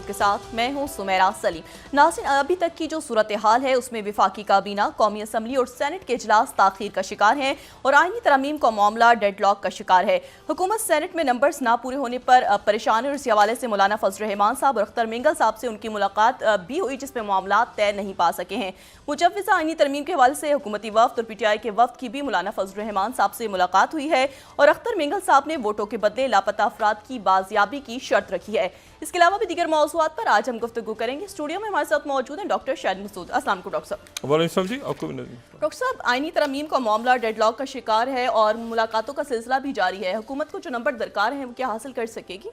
के साथ मैं हूं सुमेरा सलीम। नाज़रीन, अभी तक की जो सूरत हाल है उसमें वफाकी काबीना, कौमी असम्बली और सेनेट के इजलास ताखीर का शिकार हैं और आईनी तरमीम का मामला डेडलॉक का शिकार है। हुकूमत सेनेट में नंबर्स ना पूरे होने पर परेशान है और इस हवाले से मौलाना फजल रहमान साहब और अख्तर मिंगल साहब से उनकी मुलाकात भी हुई, जिसमें मामला तय नहीं पा सके हैं। मुजव्विज़ा आईनी तरमीम के हवाले से हुकूमती वफ्द और PTI के वफ्द की भी मौलाना फजल रहमान साहब से मुलाकात हुई है और अख्तर मिंगल साहब ने वोटों के बदले लापता अफराद की बाजियाबी की शर्त रखी है। इसके अलावा भी दीगर मौज़ूआत पर आज हम गुफ्तगू करेंगे। स्टूडियो में हमारे साथ मौजूद हैं डॉक्टर शाहिद मसूद। अस्सलाम वालेकुम डॉक्टर साहब। वालेकुम जी, आपको भी डॉक्टर साहब, आईनी तरमीम का मामला डेडलॉक का शिकार है और मुलाकातों का सिलसिला भी जारी है। हुकूमत को जो नंबर दरकार है वो क्या हासिल कर सकेगी?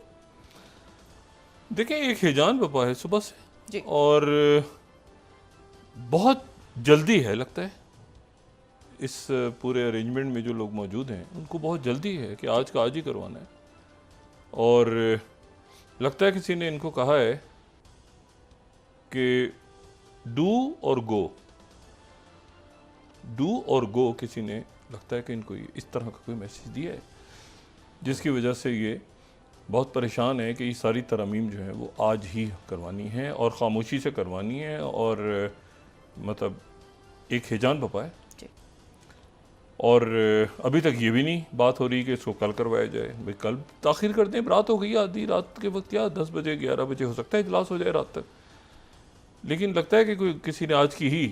देखें, एक हिजान बपा है सुबह से जी। और बहुत जल्दी है, लगता है इस पूरे अरेंजमेंट में जो लोग मौजूद हैं उनको बहुत जल्दी है कि आज का आज ही करवाना है। और लगता है किसी ने इनको कहा है कि डू और गो किसी ने, लगता है कि इनको इस तरह का कोई मैसेज दिया है जिसकी वजह से ये बहुत परेशान है कि ये सारी तरमीम जो है वो आज ही करवानी है और ख़ामोशी से करवानी है और मतलब एक हिजान बपा है। और अभी तक ये भी नहीं बात हो रही कि इसको कल करवाया जाए। भाई कल ताख़ीर कर दें, रात हो गई, आधी रात के वक्त, या 10 बजे 11 बजे हो सकता है इजलास हो जाए रात तक। लेकिन लगता है कि कोई किसी ने आज की ही,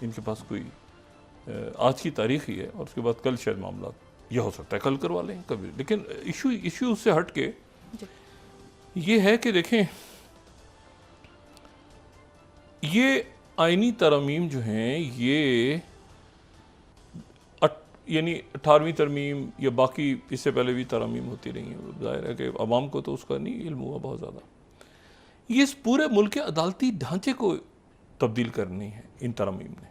इनके पास कोई आज की तारीख ही है और उसके बाद कल शायद मामला यह हो सकता है कल करवा लें कभी। लेकिन इशू उससे हट के ये है कि देखें, ये आईनी तरमीम जो हैं ये यानी 18वीं तरमीम या बाकी इससे पहले भी तरमीम होती रही हैं। ज़ाहिर है कि अवाम को तो उसका नहीं इल्म हुआ बहुत ज़्यादा। ये इस पूरे मुल्क के अदालती ढांचे को तब्दील करनी है इन तरमीम ने।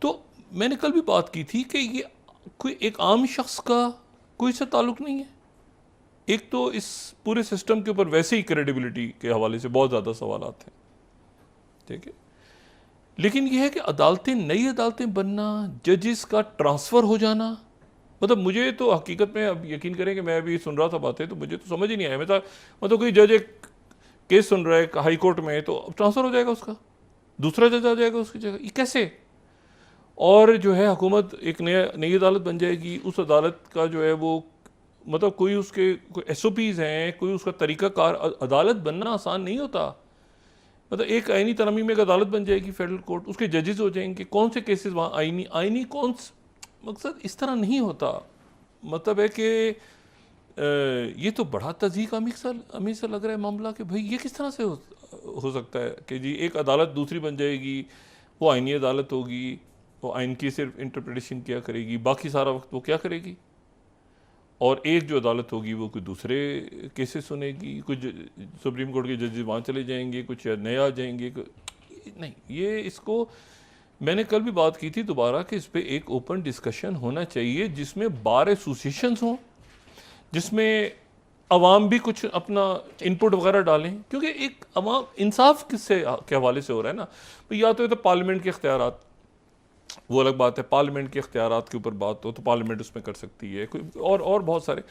तो मैंने कल भी बात की थी कि ये कोई एक आम शख्स का कोई से ताल्लुक़ नहीं है। एक तो इस पूरे सिस्टम के ऊपर वैसे ही क्रेडिबिलिटी के हवाले से बहुत ज़्यादा सवालात हैं, ठीक है। लेकिन यह है कि अदालतें, नई अदालतें बनना, जजेस का ट्रांसफ़र हो जाना, मतलब मुझे तो हकीकत में, अब यकीन करें कि मैं अभी सुन रहा था बातें तो मुझे तो समझ ही नहीं आया। मतलब कोई जज एक केस सुन रहा है हाई कोर्ट में तो ट्रांसफ़र हो जाएगा उसका, दूसरा जज आ जाएगा उसकी जगह, ये कैसे? और जो है हुकूमत एक नई अदालत बन जाएगी, उस अदालत का जो है वो मतलब कोई उसके कोई SOPs हैं, कोई उसका तरीक़ाकार। अदालत बनना आसान नहीं होता। मतलब एक आईनी तरमीम में एक अदालत बन जाएगी फेडरल कोर्ट, उसके जजेस हो जाएंगे, कौन से केसेस वहाँ आईनी कौन मकसद इस तरह नहीं होता। मतलब है कि ये तो बड़ा तज़ीक अमीर सा लग रहा है मामला कि भाई ये किस तरह से हो सकता है कि जी एक अदालत दूसरी बन जाएगी, वो आईनी अदालत होगी, वो आइन की सिर्फ इंटरप्रिटेशन क्या करेगी, बाकी सारा वक्त वो क्या करेगी। और एक जो अदालत होगी वो कोई दूसरे केसेस सुनेगी, कुछ सुप्रीम कोर्ट के जजेस वहाँ चले जाएंगे, कुछ नए आ जाएंगे। नहीं, ये इसको मैंने कल भी बात की थी दोबारा कि इस पर एक ओपन डिस्कशन होना चाहिए जिसमें बार एसोसिएशंस हों, जिसमें अवाम भी कुछ अपना इनपुट वगैरह डालें। क्योंकि एक अवाम इंसाफ किससे के हवाले से हो रहा है ना, या तो पार्लियामेंट के इख्तियारात, वो अलग बात है, पार्लियामेंट के इख्तियारात के ऊपर बात हो तो पार्लियामेंट उसमें कर सकती है, कोई और बहुत सारे।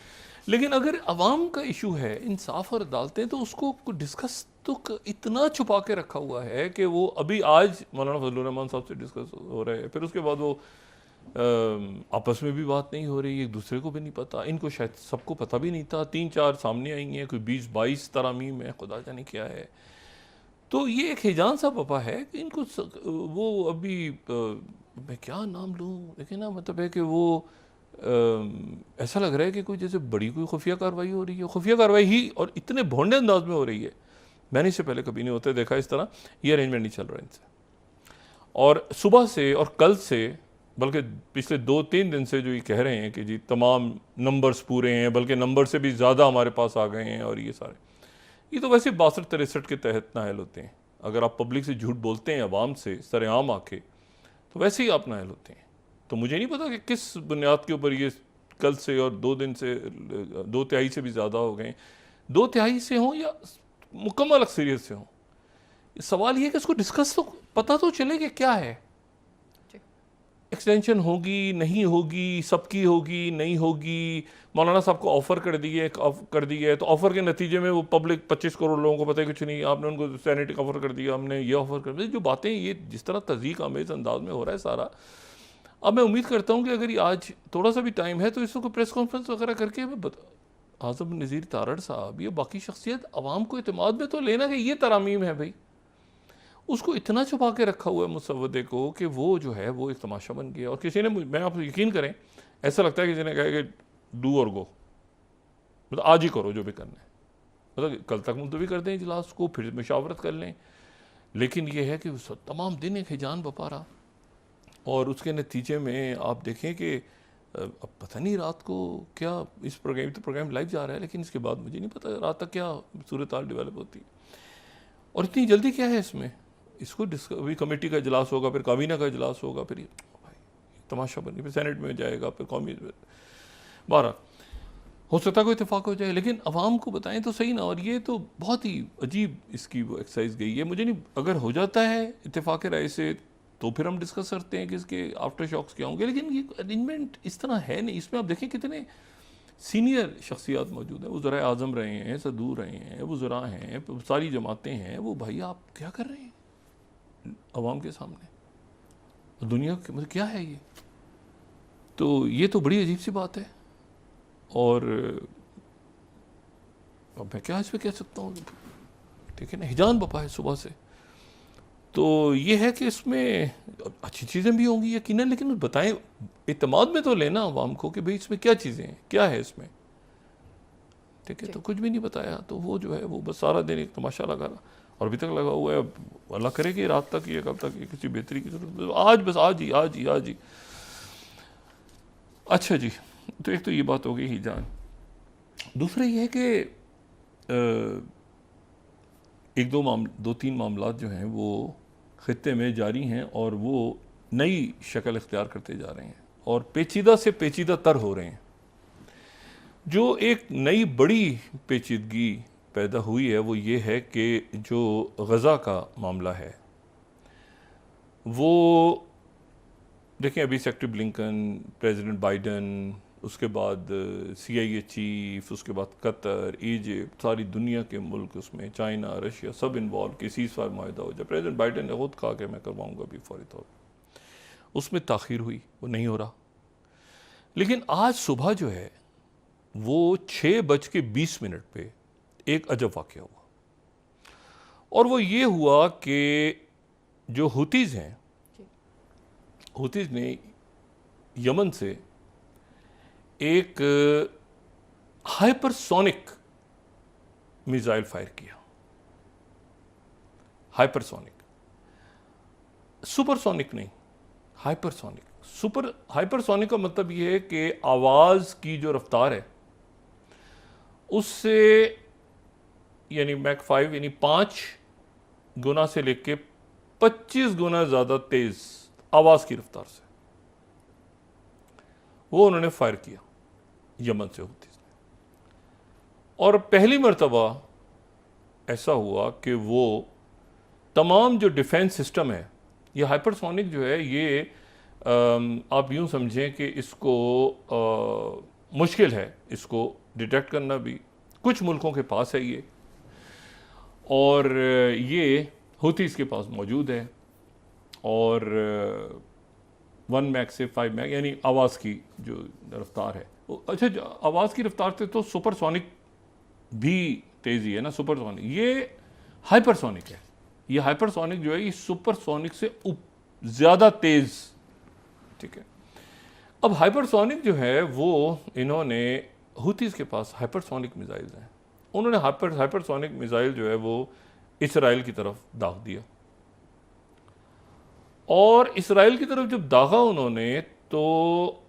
लेकिन अगर अवाम का इशू है इंसाफ और अदालतें, तो उसको डिस्कस तो इतना छुपा के रखा हुआ है कि वो अभी आज मौलाना फजल रहमान साहब से डिस्कस हो रहे हैं, फिर उसके बाद वो आपस में भी बात नहीं हो रही, एक दूसरे को भी नहीं पता। इनको शायद सबको पता भी नहीं था, 3-4 सामने आई हैं, कोई 20-22 तरामीम है, खुदा जाने क्या है। तो ये एक हिजान सा बपा है कि इनको वो अभी मैं क्या नाम लूँ, देखिए ना, मतलब है कि वो ऐसा लग रहा है कि कोई जैसे बड़ी कोई खुफिया कार्रवाई हो रही है, खुफिया कार्रवाई ही और इतने भोंडे अंदाज में हो रही है। मैंने इससे पहले कभी नहीं होते देखा इस तरह। ये अरेंजमेंट नहीं चल रहा इनसे, और सुबह से और कल से, बल्कि पिछले 2-3 दिन से जो ये कह रहे हैं कि जी तमाम नंबर्स पूरे हैं, बल्कि नंबर से भी ज़्यादा हमारे पास आ गए हैं, और ये सारे, ये तो वैसे 62-63 के तहत नायल होते हैं। अगर आप पब्लिक से झूठ बोलते हैं अवाम से सरेआम आके, तो वैसे ही आप नायल होते हैं। तो मुझे नहीं पता कि किस बुनियाद के ऊपर ये कल से और 2 दिन से 2 तिहाई से भी ज़्यादा हो गए, 2 तिहाई से हों या मुकम्मल अक्सरियत से हों। सवाल ये है कि इसको डिस्कस तो पता तो चले कि क्या है। एक्सटेंशन होगी नहीं होगी, सबकी होगी नहीं होगी, मौलाना साहब को ऑफ़र कर दी है तो ऑफ़र के नतीजे में वो पब्लिक 25 करोड़ लोगों को पता है कुछ नहीं, आपने उनको सेनेट का ऑफ़र कर दिया, हमने ये ऑफ़र कर दिया, जो बातें ये जिस तरह तज़ीक आमेज़ अंदाज में हो रहा है सारा। अब मैं उम्मीद करता हूँ कि अगर ये आज थोड़ा सा भी टाइम है तो इसको कोई प्रेस कॉन्फ्रेंस वगैरह करके हमें आज़म नज़ीर तारड़ साहब ये बाकी शख्सियत आवाम को इत्मीनान में तो लेना कि ये तरामीम है भाई, उसको इतना छुपा के रखा हुआ है मुसव्वदे को कि वो जो है वो एक तमाशा बन गया। और किसी ने, मैं आप यकीन करें, ऐसा लगता है किसी ने कहा कि डू और गो, मतलब आज ही करो जो भी करना है, मतलब कल तक मुलतवी कर दें इजलास को, फिर मशावरत कर लें, लेकिन ये है कि तमाम दिन एक हिजान बपा रहा। और उसके नतीजे में आप देखें कि अब पता नहीं रात को क्या, इस प्रोग्राम लाइव जा रहा है, लेकिन इसके बाद मुझे नहीं पता रात तक क्या सूरत हाल डेवलप होती है। और इतनी जल्दी क्या है इसमें, इसको अभी कमेटी का इजलास होगा, फिर काबीना का इजलास होगा, फिर भाई तमाशा बनी, फिर सेनेट में जाएगा, फिर कौमी 12 हो सकता है कोई इत्तेफाक हो जाए, लेकिन अवाम को बताएं तो सही ना। और ये तो बहुत ही अजीब इसकी वो एक्सरसाइज गई है। मुझे नहीं, अगर हो जाता है इत्तेफाक राय से तो फिर हम डिस्कस करते हैं कि इसके आफ्टर शॉक्स क्या होंगे, लेकिन ये अरेंजमेंट इस तरह है नहीं। इसमें आप देखें कितने सीनियर शख्सियात मौजूद हैं, वज़राए आज़म रहे हैं, सदूर रहे हैं, वज़रा हैं, सारी जमातें हैं, वो भाई आप क्या कर रहे हैं अवाम के सामने, दुनिया के मतलब क्या है ये। तो ये तो बड़ी अजीब सी बात है। और अब मैं क्या इस पर कह सकता हूँ, ठीक है ना, हिजान बपा है सुबह से। तो ये है कि इसमें अच्छी चीज़ें भी होंगी यकीनन, लेकिन बताएं, इत्मीनान में तो लेना अवाम को कि भाई इसमें क्या चीज़ें हैं, क्या है इसमें, ठीक है। तो कुछ भी नहीं बताया, तो वो जो है वो बस सारा दिन एक तमाशा लगा रहा, और अभी तक लगा हुआ है। अल्लाह करे कि रात तक या कल तक किसी बेहतरी की जरूरत, आज बस आज ही। अच्छा जी, तो एक तो ये बात हो गई हिजान। दूसरा ये है कि एक दो तीन मामलात जो हैं वो ख़ित्ते में जारी हैं, और वो नई शक्ल इख्तियार करते जा रहे हैं और पेचीदा से पेचीदा तर हो रहे हैं। जो एक नई बड़ी पेचीदगी पैदा हुई है वो ये है कि जो गज़ा का मामला है वो देखें, अभी सेक्रेटरी ब्लिंकन, प्रेसिडेंट बाइडन, उसके बाद CIA चीफ, उसके बाद कतर, इजिप्ट, सारी दुनिया के मुल्क, उसमें चाइना, रशिया, सब इन्वॉल्व कि सीज़फायर माहिदा हो जाए। प्रेसिडेंट बाइडन ने खुद कहा कि मैं करवाऊंगा अभी फौरी तौर पर, उसमें ताख़ीर हुई, वो नहीं हो रहा। लेकिन आज सुबह जो है वो 6:20 पे एक अजब वाक़या हुआ, और वो ये हुआ कि जो हुतीज़ हैं, हुतीज़ ने यमन से एक हाइपरसोनिक मिसाइल फायर किया। हाइपरसोनिक, सुपरसोनिक नहीं, हाइपरसोनिक। हाइपरसोनिक का मतलब यह है कि आवाज़ की जो रफ्तार है उससे, यानी मैक 5, यानी 5 गुना से लेके 25 गुना ज़्यादा तेज़ आवाज़ की रफ्तार से वो उन्होंने फायर किया यमन से हुतीज़ ने। और पहली मर्तबा ऐसा हुआ कि वो तमाम जो डिफेंस सिस्टम है, ये हाइपरसोनिक जो है ये आप यूं समझें कि इसको मुश्किल है इसको डिटेक्ट करना भी, कुछ मुल्कों के पास है ये, और ये हुतीज़ के पास मौजूद है। और 1 मैक से 5 मैक, यानी आवाज़ की जो रफ्तार है, अच्छा आवाज़ की रफ्तार से तो सुपरसोनिक भी तेज़ी है ना, सुपरसोनिक, ये हाइपरसोनिक है। ये हाइपरसोनिक जो है ये सुपरसोनिक से ज़्यादा तेज़, ठीक है। अब हाइपरसोनिक जो है वो इन्होंने, हुतीज़ के पास हाइपरसोनिक मिसाइल हैं, उन्होंने हाइपरसोनिक मिसाइल जो है वो इसराइल की तरफ दाग दिया। और इसराइल की तरफ जब दागा उन्होंने, तो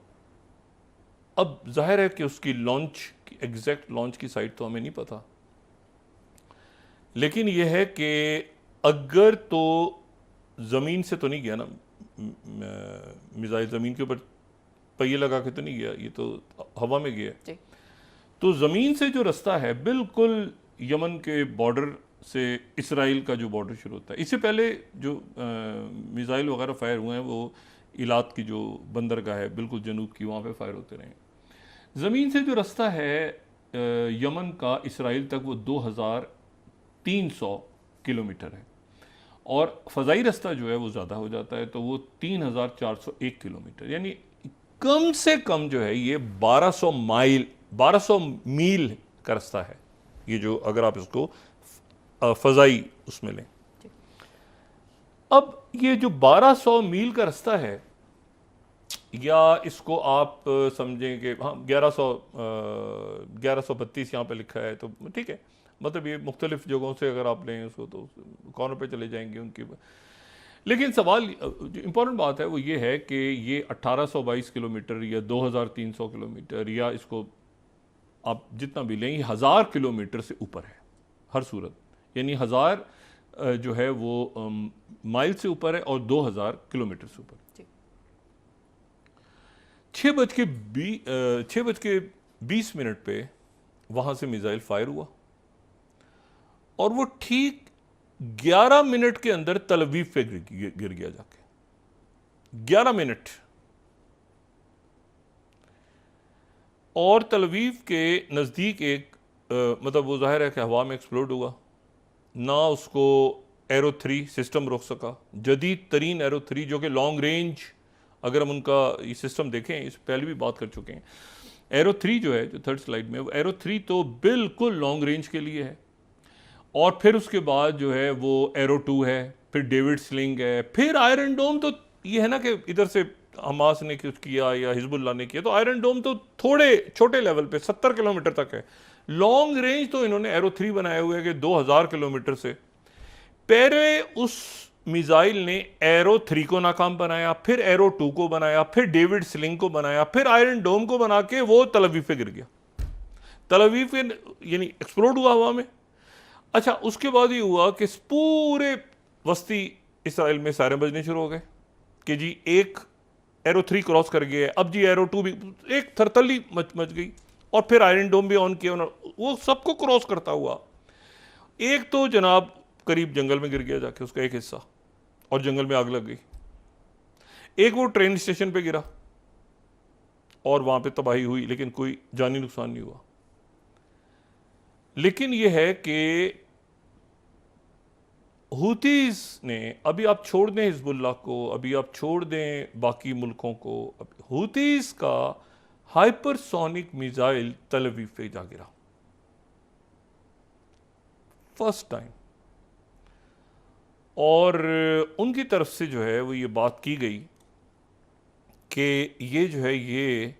अब जाहिर है कि उसकी लॉन्च, एग्जैक्ट लॉन्च की साइट तो हमें नहीं पता, लेकिन यह है कि अगर तो ज़मीन से तो नहीं गया ना मिसाइल, ज़मीन के ऊपर पहिए लगा के तो नहीं गया, ये तो हवा में गया। तो ज़मीन से जो रास्ता है बिल्कुल यमन के बॉर्डर से इसराइल का जो बॉर्डर शुरू होता है, इससे पहले जो मिसाइल वगैरह फायर हुए हैं वो इलात की जो बंदरगाह है बिल्कुल जनूब की, वहाँ पे फायर होते रहे। ज़मीन से जो रास्ता है यमन का इसराइल तक वो 2300 किलोमीटर है, और फ़ज़ाई रास्ता जो है वो ज़्यादा हो जाता है, तो वो 3401 किलोमीटर, यानी कम से कम जो है ये 1200 मील का रास्ता है, ये जो अगर आप इसको फ़ज़ाई उसमें लें। अब ये जो 1200 मील का रास्ता है, या इसको आप समझें कि हाँ 1132 यहाँ पे लिखा है, तो ठीक है, मतलब ये मुख्तलिफ जगहों से अगर आप लें उसको तो कॉर्नर पे चले जाएंगे उनकी। लेकिन सवाल जो इम्पोर्टेंट बात है वो ये है कि ये 1822 किलोमीटर या 2300 किलोमीटर, या इसको आप जितना भी लें, ये 1000 किलोमीटर से ऊपर है हर सूरत, यानी 1000 जो है वो माइल से ऊपर है और 2000 किलोमीटर से ऊपर। 6:20 पे वहां से मिसाइल फायर हुआ, और वो ठीक 11 मिनट के अंदर तल अवीव पे गिर गया जाके। 11 मिनट, और तल अवीव के नज़दीक एक मतलब वो जाहिर है कि हवा में एक्सप्लोड हुआ, ना उसको एरो 3 सिस्टम रोक सका। जदीद तरीन एरो 3 जो कि लॉन्ग रेंज, अगर हम उनका ये सिस्टम देखें, इस पहले भी बात कर चुके हैं, एरो 3 जो है, जो थर्ड स्लाइड में, वो एरो 3 तो बिल्कुल लॉन्ग रेंज के लिए है, और फिर उसके बाद जो है वो एरो 2 है, फिर डेविड स्लिंग है, फिर आयरन डोम। तो ये है ना कि इधर से हमास ने कुछ किया या हिजबुल्लाह ने किया, तो आयरन डोम तो थोड़े छोटे लेवल पे 70 किलोमीटर तक है। लॉन्ग रेंज तो इन्होंने एरो 3 बनाए हुए हैं कि 2000 किलोमीटर से। पहले उस मिसाइल ने एरो 3 को नाकाम बनाया, फिर एरो 2 को बनाया, फिर डेविड स्लिंग को बनाया, फिर आयरन डोम को बना के वो तल अवीव पे गिर गया। तल अवीव पे यानी एक्सप्लोड हुआ हवा में। अच्छा, उसके बाद ये हुआ कि पूरे वस्ती इसराइल में सारे बजने शुरू हो गए कि जी एक एरो 3 क्रॉस कर गया, अब जी एरो 2 भी, एक थरतली मच गई, और फिर आयरन डोम भी ऑन किया, वो सबको क्रॉस करता हुआ एक तो जनाब करीब जंगल में गिर गया जाके उसका एक हिस्सा, और जंगल में आग लग गई। एक वो ट्रेन स्टेशन पे गिरा और वहां पे तबाही हुई, लेकिन कोई जानी नुकसान नहीं हुआ। लेकिन यह है कि हुतीज ने, अभी आप छोड़ दें हिजबुल्लाह को, अभी आप छोड़ दें बाकी मुल्कों को, हुतीज का हाइपरसोनिक मिसाइल तल अवीव पे जा गिरा फर्स्ट टाइम, और उनकी तरफ से जो है वो ये बात की गई कि ये जो है ये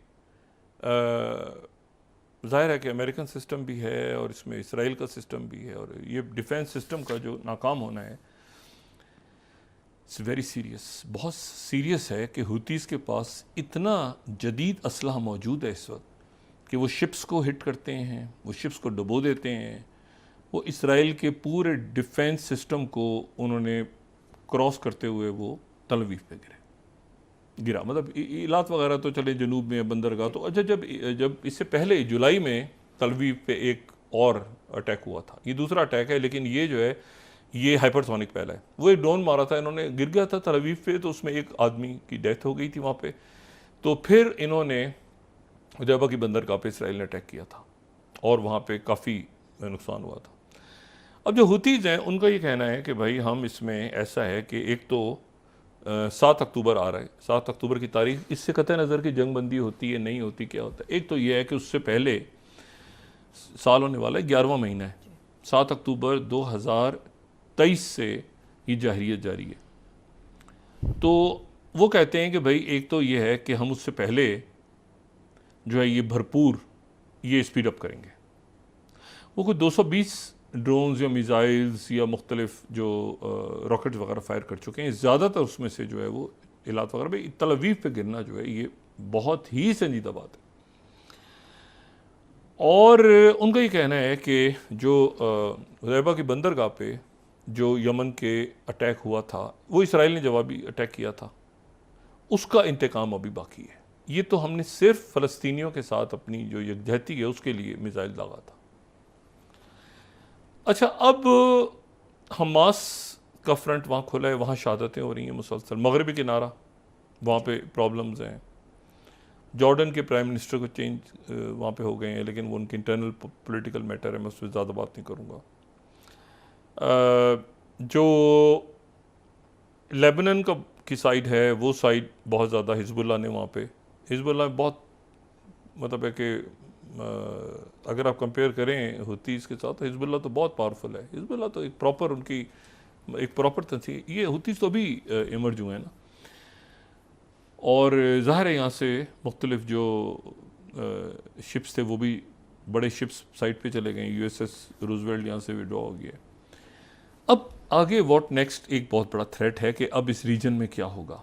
ज़ाहिर है कि अमेरिकन सिस्टम भी है और इसमें इसराइल का सिस्टम भी है, और ये डिफेंस सिस्टम का जो नाकाम होना है इट्स वेरी सीरियस, बहुत सीरियस है कि हुतीज़ के पास इतना जदीद असलहा मौजूद है इस वक्त कि वो शिप्स को हिट करते हैं, वो शिप्स को डुबो देते हैं, वो इसराइल के पूरे डिफेंस सिस्टम को उन्होंने क्रॉस करते हुए वो तल अवीव पे गिरा। मतलब इलात वगैरह तो चले जनूब में बंदरगाह तो। अच्छा, जब इससे पहले जुलाई में तल अवीव पे एक और अटैक हुआ था, ये दूसरा अटैक है, लेकिन ये जो है ये हाइपरसोनिक पहला है। वो एक ड्रोन मारा था इन्होंने, गिर गया था तल अवीव पे, तो उसमें एक आदमी की डेथ हो गई थी वहाँ पे। तो फिर इन्होंने हुदैबा की बंदरगाह पे इसराइल ने अटैक किया था और वहाँ पे काफ़ी नुकसान हुआ था। अब जो हुतीज़ हैं उनका ये कहना है कि भाई हम इसमें ऐसा है कि एक तो 7 अक्टूबर आ रहा है, 7 अक्टूबर की तारीख, इससे कतई नज़र की जंग बंदी होती है नहीं होती, क्या होता है। एक तो ये है कि उससे पहले साल होने वाला है, 11वां महीना है, 7 अक्टूबर 2023 से ये जाहिरियत जारी है। तो वो कहते हैं कि भाई एक तो ये है कि हम उससे पहले जो है ये भरपूर ये स्पीड अप करेंगे। वो कोई 220 ड्रोन्स या मिसाइल्स या मुख्तलिफ जो रॉकेट्स वगैरह फायर कर चुके हैं, ज़्यादातर उसमें से जो है वो इलात वगैरह में तल अवीव पे गिरना जो है ये बहुत ही संजीदा बात है। और उनका ये कहना है कि जो हुदैबा की बंदरगाह पे जो यमन के अटैक हुआ था, वो इसराइल ने जवाबी अटैक किया था, उसका इंतकाम अभी बाकी है। ये तो हमने सिर्फ फ़लस्तीनियों के साथ अपनी जो यकजहती है उसके लिए मिसाइल दागा था। अच्छा, अब हमास का फ्रंट वहाँ खुला है, वहाँ शहादतें हो रही हैं मुसलसल। मगरबी किनारा वहाँ पे प्रॉब्लम्स हैं। जॉर्डन के प्राइम मिनिस्टर को चेंज वहाँ पे हो गए हैं, लेकिन वो उनकी इंटरनल पॉलिटिकल मैटर है, मैं उस पर ज़्यादा बात नहीं करूँगा। जो लेबनान की साइड है, वो साइड बहुत ज़्यादा हिजबुल्लाह ने वहाँ पे, हिजबुल्लाह बहुत मतलब है कि अगर आप कंपेयर करें हुतीज़ के साथ, तो हिजबुल्लाह तो बहुत पावरफुल है। हिजबुल्लाह तो एक प्रॉपर उनकी एक प्रॉपर तंजीम, ये हुतीज़ तो अभी इमर्ज हुए हैं ना। और ज़ाहिर है यहाँ से मुख्तलिफ जो शिप्स थे वो भी बड़े शिप्स साइड पे चले गए। यूएसएस रूजवेल्ट यहाँ से विड्रॉ हो गया। अब आगे व्हाट नेक्स्ट एक बहुत बड़ा थ्रेट है कि अब इस रीजन में क्या होगा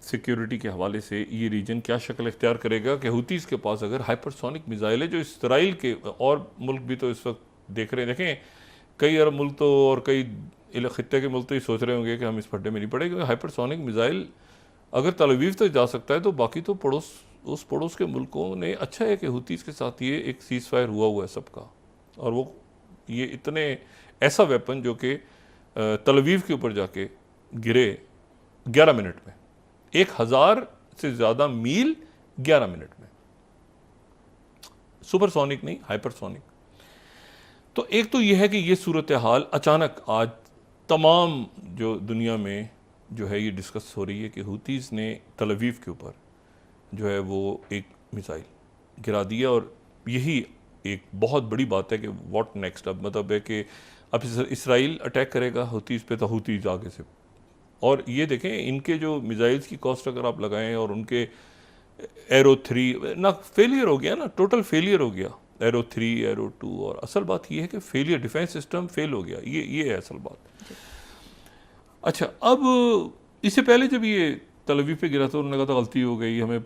सिक्योरिटी के हवाले से, ये रीजन क्या शक्ल इख्तियार करेगा कि हुतीज़ के पास अगर हाइपरसोनिक मिसाइल है, जो इसराइल के और मुल्क भी तो इस वक्त देख रहे हैं। देखें, कई अरब मुल्क तो और कई खित्ते के मुल्क तो ये सोच रहे होंगे कि हम इस फड्डे में नहीं पड़े, क्योंकि हाइपरसोनिक मिसाइल अगर तल अवीव तक जा सकता है तो बाकी तो उस पड़ोस के मुल्कों ने, अच्छा है कि हुतीज़ के साथ ये एक सीज़ फायर हुआ है सबका, और वो ये इतने ऐसा वेपन जो कि तल अवीव के ऊपर जाके गिरे 11 मिनट में, 1000 से ज़्यादा मील 11 मिनट में, सुपरसोनिक नहीं, हाइपरसोनिक। तो एक तो यह है कि ये सूरत हाल अचानक आज तमाम जो दुनिया में जो है ये डिस्कस हो रही है कि हुतीज़ ने तल अवीव के ऊपर जो है वो एक मिसाइल गिरा दिया, और यही एक बहुत बड़ी बात है कि व्हाट नेक्स्ट। अब मतलब है कि अब इसराइल अटैक करेगा हुतीज़ पे, तो हुतीज़ आगे से, और ये देखें इनके जो मिसाइल्स की कॉस्ट अगर आप लगाएं, और उनके एरो 3 ना फेलियर हो गया ना, टोटल फेलियर हो गया, एरो 3 एरो 2, और असल बात ये है कि फेलियर, डिफेंस सिस्टम फेल हो गया, ये है असल बात। अच्छा, अब इससे पहले जब ये तल अवीव पे गिरा था, उन्होंने कहा था गलती हो गई, हमें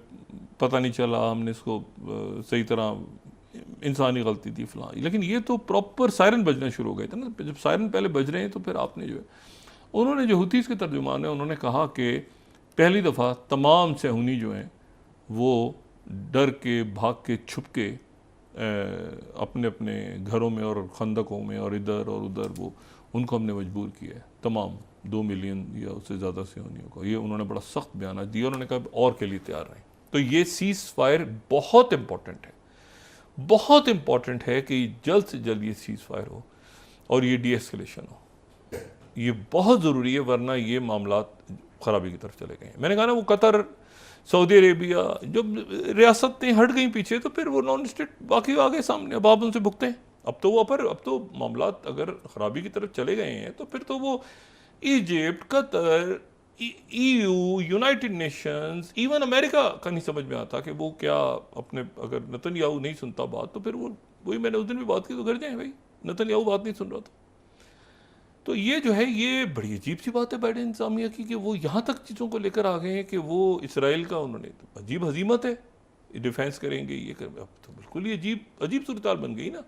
पता नहीं चला, हमने इसको सही तरह, इंसानी गलती थी फलां। लेकिन ये तो प्रॉपर सायरन बजना शुरू हो गए थे ना। जब सायरन पहले बज रहे हैं तो फिर आपने जो है, उन्होंने जो हुतीज़ के तर्जुमान है, उन्होंने कहा कि पहली दफ़ा तमाम सेहूनी जो हैं वो डर के, भाग के, छुप के अपने अपने घरों में और खंदकों में और इधर और उधर, वो उनको हमने मजबूर किया है, तमाम 2 मिलियन या उससे ज़्यादा सेहूनियों को। ये उन्होंने बड़ा सख्त बयान दिया, उन्होंने कहा और के लिए तैयार रहें। तो ये सीज़ फायर बहुत इम्पॉर्टेंट है, बहुत इम्पॉर्टेंट है कि जल्द से जल्द ये सीज़ फायर हो और ये डी एस्केलेशन हो। ये बहुत ज़रूरी है, वरना ये मामलात ख़राबी की तरफ चले गए हैं। मैंने कहा ना, वो कतर, सऊदी अरेबिया, जब रियासतें हट गई पीछे, तो फिर वो नॉन स्टेट बाकी आ गए सामने, अब आप उनसे भुगतें। अब तो मामलात अगर ख़राबी की तरफ चले गए हैं, तो फिर तो वो Egypt, Qatar, EU, United Nations, even America का नहीं समझ में आता कि वो क्या अपने, अगर नेतन्याहू नहीं सुनता बात, तो फिर वो वही मैंने उस दिन भी बात की, तो घर जाए भाई, नेतन्याहू बात नहीं सुन रहा था। तो ये जो है, ये बड़ी अजीब सी बात है बाइडेन इंतजामिया की, कि वो यहाँ तक चीज़ों को लेकर आ गए हैं कि वो इसराइल का उन्होंने, तो अजीब हजीमत है, डिफेंस करेंगे, ये कर, अब तो बिल्कुल ही अजीब सूरत बन गई ना।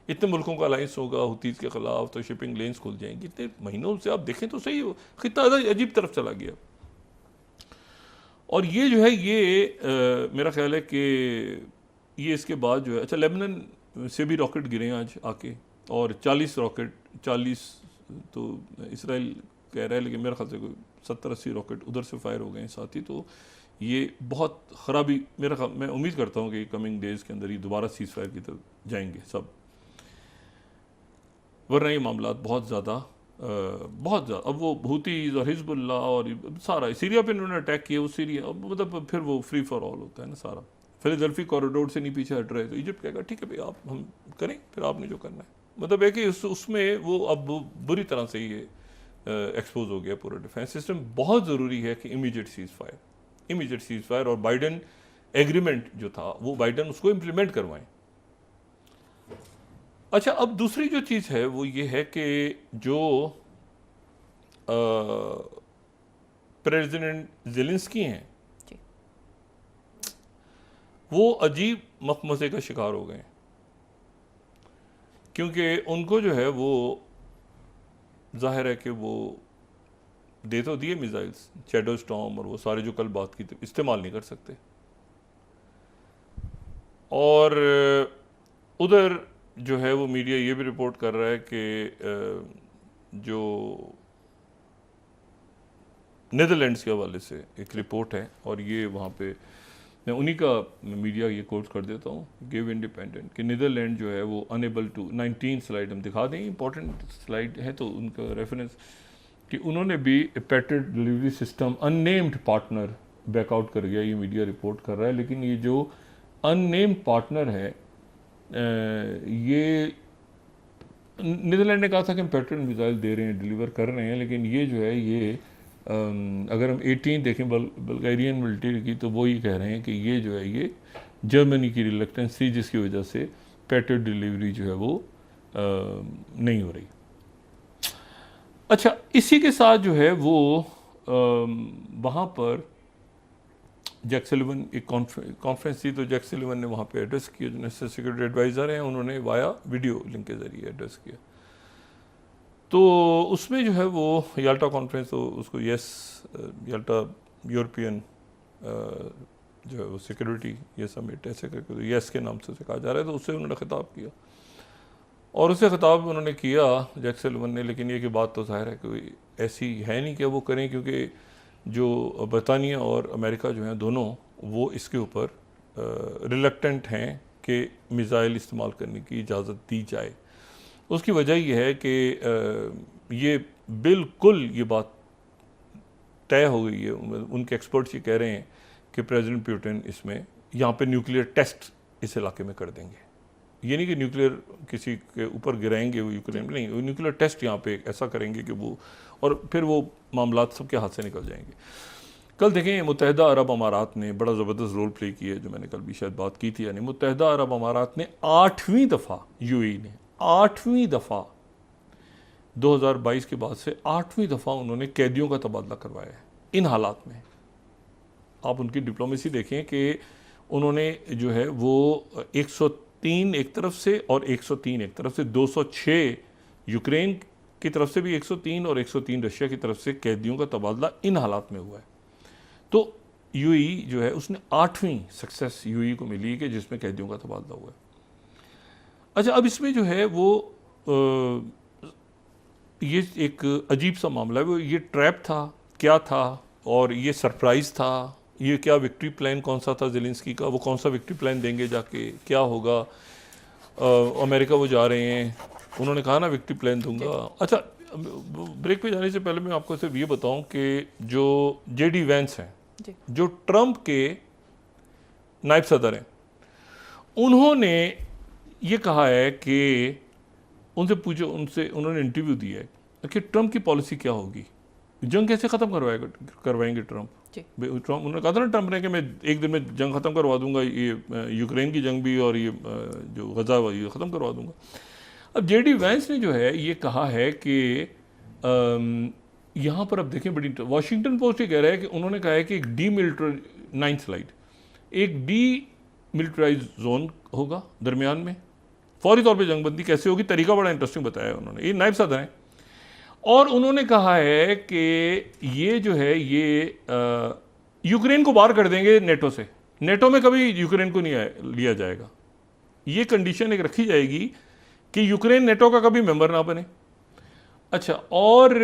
इतने मुल्कों का अलायंस होगा हुतीज़ के ख़िलाफ़, तो शिपिंग लेन्स खुल जाएंगी। इतने महीनों से आप देखें तो सही, खित्ता अजीब तरफ चला गया। और ये जो है, ये मेरा ख्याल है कि ये इसके बाद जो है, अच्छा, लेबनान से भी रॉकेट गिरे आज आके, और 40 रॉकेट, 40 तो इसराइल कह रहा है, लेकिन मेरे ख्याल से कोई 70-80 रॉकेट उधर से फायर हो गए हैं साथ ही। तो ये बहुत ख़राबी, मेरा ख्याल, मैं उम्मीद करता हूँ कि कमिंग डेज़ के अंदर ये दोबारा सीज़ फायर की तरफ जाएंगे सब, वरना ये मामला बहुत ज़्यादा अब वो हुतीज़ और हिजबुल्लाह और सारा सीरिया पे उन्होंने अटैक किया, वो सीरिया मतलब फिर वो फ्री फॉर ऑल होता है ना सारा। फिलाडेल्फी कॉरिडोर से नहीं पीछे हट रहे, तो इजिप्ट कहेगा ठीक है भाई, आप हम करें, फिर आपने जो करना है। मतलब है कि उसमें वो अब बुरी तरह से ये एक्सपोज हो गया पूरा डिफेंस सिस्टम। बहुत ज़रूरी है कि इमीडिएट सीज़ फायर, और बाइडन एग्रीमेंट जो था वो बाइडन उसको इम्प्लीमेंट करवाएं। अच्छा, अब दूसरी जो चीज़ है वो ये है कि जो प्रेसिडेंट ज़ेलेंस्की हैं वो अजीब मखमसे का शिकार हो गए, क्योंकि उनको जो है वो जाहिर है कि वो दे तो दिए मिसाइल्स, शैडो स्टॉर्म और वो सारे जो कल बात की थी, इस्तेमाल नहीं कर सकते। और उधर जो है वो मीडिया ये भी रिपोर्ट कर रहा है कि जो नीदरलैंड्स के हवाले से एक रिपोर्ट है, और ये वहाँ पे मैं उन्हीं का मीडिया ये कोट कर देता हूँ, गिव इंडिपेंडेंट, कि नीदरलैंड जो है वो अनेबल टू 19 स्लाइड हम दिखा दें, इंपॉर्टेंट स्लाइड है तो उनका रेफरेंस, कि उन्होंने भी patent delivery system unnamed partner backout कर गया, ये मीडिया रिपोर्ट कर रहा है। लेकिन ये जो अननेम्ड पार्टनर है, ये नीदरलैंड ने कहा था कि हम पेटेंट मिसाइल दे रहे हैं, डिलीवर कर रहे हैं, लेकिन ये जो है ये अगर हम 18 देखें बल्गेरियन मिलिट्री की, तो वो ये कह रहे हैं कि ये जो है ये जर्मनी की रिलक्टेंस थी, जिसकी वजह से पेटेंट डिलीवरी जो है वो नहीं हो रही। अच्छा, इसी के साथ जो है वो वहाँ पर जैक सलिवन एक कॉन्फ्रेंस थी, तो जैक सलिवन ने वहाँ पे एड्रेस किया, जो नेशनल सिक्योरिटी एडवाइज़र हैं, उन्होंने वाया वीडियो लिंक के ज़रिए एड्रेस किया। तो उसमें जो है वो याल्टा कॉन्फ्रेंस, तो उसको याल्टा यूरोपियन जो है वो सिक्योरिटी ये समिट ऐसे करके तो यस के नाम से उसे कहा जा रहा है, तो उससे उन्होंने खिताब किया, और उससे खिताब उन्होंने किया जैक सलिवन ने। लेकिन ये कि बात तो ज़ाहिर है कि ऐसी है नहीं कि वो करें, क्योंकि जो बरतानिया और अमेरिका जो हैं दोनों, वो इसके ऊपर रिलक्टेंट हैं कि मिसाइल इस्तेमाल करने की इजाज़त दी जाए। उसकी वजह यह है कि ये बिल्कुल ये बात तय हो गई है, उनके एक्सपर्ट्स ये कह रहे हैं कि प्रेसिडेंट पुतिन इसमें यहाँ पे न्यूक्लियर टेस्ट इस इलाके में कर देंगे। ये नहीं कि न्यूक्लियर किसी के ऊपर गिराएंगे वो यूक्रेन में, नहीं, वो न्यूक्लियर टेस्ट यहाँ पे ऐसा करेंगे कि वो, और फिर वो मामलात सबके हाथ से निकल जाएंगे। कल देखें मुत्तहिदा अरब अमारात ने बड़ा ज़बरदस्त रोल प्ले किया है, जो मैंने कल भी शायद बात की थी, यानी मुत्तहिदा अरब अमारात ने 8वीं दफ़ा, यूएई ने 8वीं दफ़ा 2022 के बाद से 8वीं दफ़ा उन्होंने कैदियों का तबादला करवाया है। इन हालात में आप उनकी डिप्लोमेसी देखें कि उन्होंने जो है वो 103 एक तरफ से और 103 एक तरफ से, 206 यूक्रेन की तरफ से भी 103 और 103 रशिया की तरफ से कैदियों का तबादला इन हालात में हुआ है। तो यूएई जो है उसने 8वीं सक्सेस यूएई को मिली कि जिसमें कैदियों का तबादला हुआ है। अच्छा, अब इसमें जो है वो ये एक अजीब सा मामला है, वो ये ट्रैप था क्या था, और ये सरप्राइज़ था, ये क्या विक्ट्री प्लान कौन सा था ज़ेलेंस्की का, वो कौन सा विक्ट्री प्लान देंगे जाके, क्या होगा। अमेरिका वो जा रहे हैं, उन्होंने कहा ना विक्ट्री प्लान दूंगा। अच्छा, ब्रेक पे जाने से पहले मैं आपको सिर्फ ये बताऊं कि जो जेडी वैंस हैं, जो ट्रंप के नायब सदर हैं, उन्होंने ये कहा है कि उन्होंने इंटरव्यू दिया है कि ट्रंप की पॉलिसी क्या होगी, जंग कैसे ख़त्म करवाएंगे ट्रंप। उन्होंने कहा था ना ट्रंप ने कि मैं एक दिन में जंग ख़त्म करवा दूंगा, ये यूक्रेन की जंग भी और ये जो गज़ा हुआ ये ख़त्म करवा दूंगा। अब जेडी वैंस ने जो है ये कहा है कि यहाँ पर अब देखें, बड़ी वाशिंगटन पोस्ट ये कह रहा है कि उन्होंने कहा है कि एक नाइन्थ स्लाइड, एक डीमिलिटराइज जोन होगा दरमियान में, फौरी तौर पे जंगबंदी कैसे होगी, तरीका बड़ा इंटरेस्टिंग बताया उन्होंने, ये नायब सदर हैं। और उन्होंने कहा है कि ये जो है ये यूक्रेन को बाहर कर देंगे नेटो से, नेटो में कभी यूक्रेन को नहीं लिया जाएगा, ये कंडीशन एक रखी जाएगी कि यूक्रेन नेटो का कभी मेंबर ना बने। अच्छा, और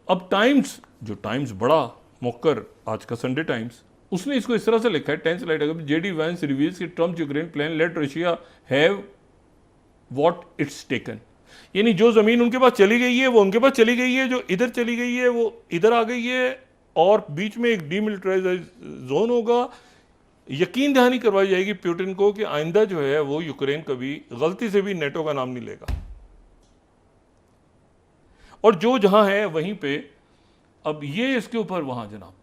अब टाइम्स बड़ा मौकर, आज का संडे टाइम्स, उसने इसको इस तरह से लिखा है 10 स्लाइड अगर, जेडी वैंस रिवील्स कि Trump Ukraine plan let Russia have what it's taken, यानी जो ज़मीन उनके पास चली गई है वो उनके पास चली गई है, जो इधर चली गई है वो इधर आ गई है, और बीच में एक डीमिलिटराइज जोन होगा। यकीन दहानी करवाई जाएगी पुतिन को कि आइंदा जो है वो यूक्रेन कभी गलती से भी नेटो का नाम नहीं लेगा, और जो जहां है वहीं पे। अब ये इसके ऊपर वहां जनाब